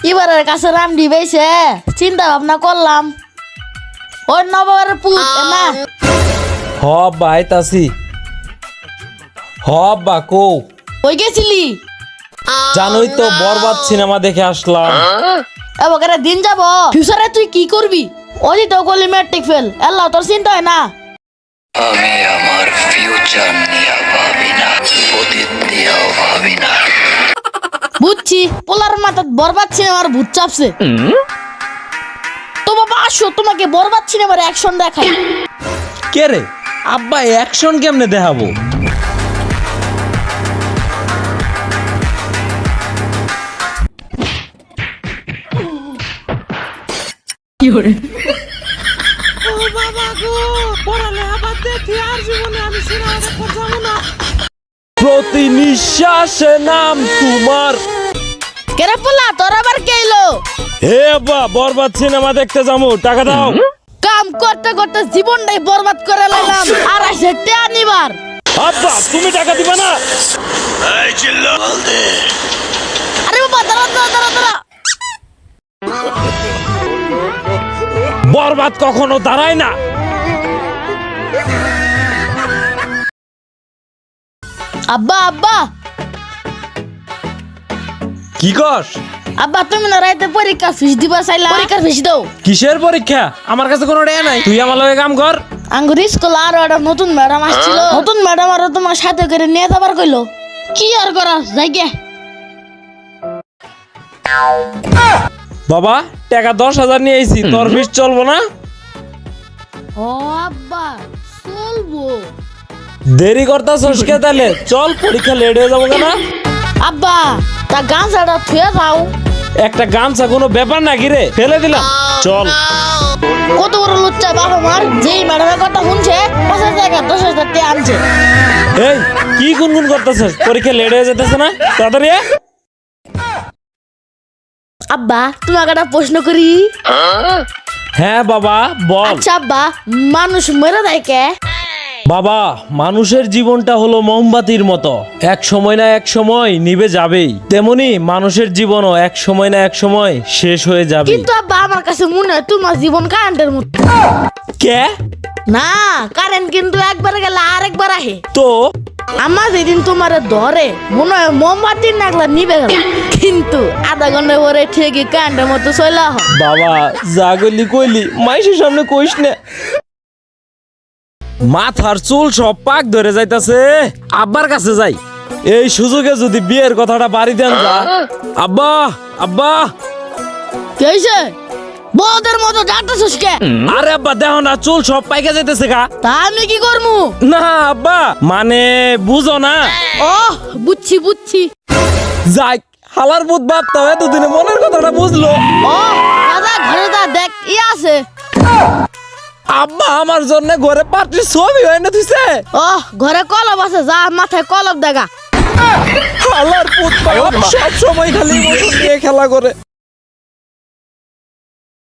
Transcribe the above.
এবারের কাছে রাম দিবেছে চিন্তা ভাবনা করলাম ওই নবাবের পুত না হ ভাই তাসি হ বা কো ওই গেছিলি জানোই তো বরবাদ সিনেমা দেখে আসলাম। এবার দিন যাব ফিউচারে তুই কি করবি ওই তো করলি ম্যাট্রিক ফেল আল্লাহ তোর চিন্তা হয় না আমি আমার ফিউচার নিয়ে ভাবি না, অতীত নিয়েও ভাবি না। বুঝছি পোলার মাথা বরবাদ সিনেমার ভূত চাপছে তো বাবা আসো তোমাকে বরবাদ সিনেমার অ্যাকশন দেখাই কে রে আব্বা অ্যাকশন কেমনে দেখাবো? প্রতি নিঃশ্বাসে নাম তোমার। কেরে পোলা তোর আবার কে এলো হে আব্বা বরবাদ সিনেমা দেখতে যাবো, টাকা দাও। কাম করতে করতে জীবনটাই বরবাদ করে লাইলাম আর আসে টেয়া নিবার আব্বা তুমি টাকা দিবা না? আরে বাবা দাঁড়া দাঁড়া দাঁড়া দাঁড়া বরবাদ কখনো দাঁড়ায় না। আব্বা আব্বা কি কস? আব্বা তুমি না রাইতে পরীক্ষা ফিস দিবা চাইলা পরীক্ষার ফিস দাও কিসের পরীক্ষা? আমার কাছে কোনো টাকা নাই, তুই আমার লগে কাম কর। আঙ্গুর স্কুল আর একটা নতুন ম্যাডাম আসছিল নতুন ম্যাডাম আর তোমার সাথে করে নিয়ে যাবার কইলো কি আর করা যাই গে বাবা টাকা 10,000 নিয়ে আইছি, তোর ফিস চলবো না? ও আব্বা চলবো দেরি করতাছস কে তাহলে? চল পরীক্ষা লেট হয়ে যাবো কেন? আব্বা তা গামছাটা থুয়ে যাও একটা গামছা কোনো ব্যাপার নাকি রে, ফেলে দিলাম। চল। কত বড় লুচ্চা বাবা মার যেই ম্যাডামের কথা শুনছে 5,000 টাকা 10,000 টাকা আনছে এই কি গুনগুন করতেছস? পরীক্ষা লেট হয়ে যেতেছে না? তাড়াতাড়ি আয়। আব্বা তোমাকে একটা প্রশ্ন করি হ্যাঁ বাবা বল। আচ্ছা আব্বা মানুষ মরে যায় কে বাবা মানুষের জীবনটা হলো মোমবাতির মতো, এক সময় না এক সময় নিভে যাবেই, তেমনি মানুষের জীবনও এক সময় না এক সময় শেষ হয়ে যাবে। কিন্তু আব্বা আমার কাছে মনে হয় তোমার জীবন কারেন্টের মতো কে? না কারেন্ট কিন্তু একবার গেলে আরেকবার আহে তো আমার যেদিন তোমার ধরে মনে হয় মোমবাতির নাগলা নিবে গেল কিন্তু আধা ঘন্টা পরে ঠিকই কারেন্টের মতো চলে হয় বাবা যা গলি কইলি মাইশের সামনে কইস না। মাথার চুল সব পাক ধরে যাইতাছে, আব্বার কাছে যাই। এই সুযোগে যদি বিয়ের কথাটা বাড়ি দেন যা। আব্বা আব্বা কি হয়েছে বউদের মতো যাচ্ছিস কে আরে আব্বা দেখো না চুল সব পাইকে যাইতেছে গা। তা আমি কি করবো না আব্বা মানে বুঝো না। ও বুঝছি বুঝছি যাই হালার বুধ ভাবতে হবে দুদিনে মনের কথাটা বুঝলো। ও দাদা ঘরে যা দেখ ই আছে আব্বা আমার জন্য ঘরে পার্টির ছবি হয় না দিছে। ও ঘরে কলব আছে যা মাথায় কলব দেখা হালার পুত সব সময় খালি মোটর নিয়ে খেলা করে।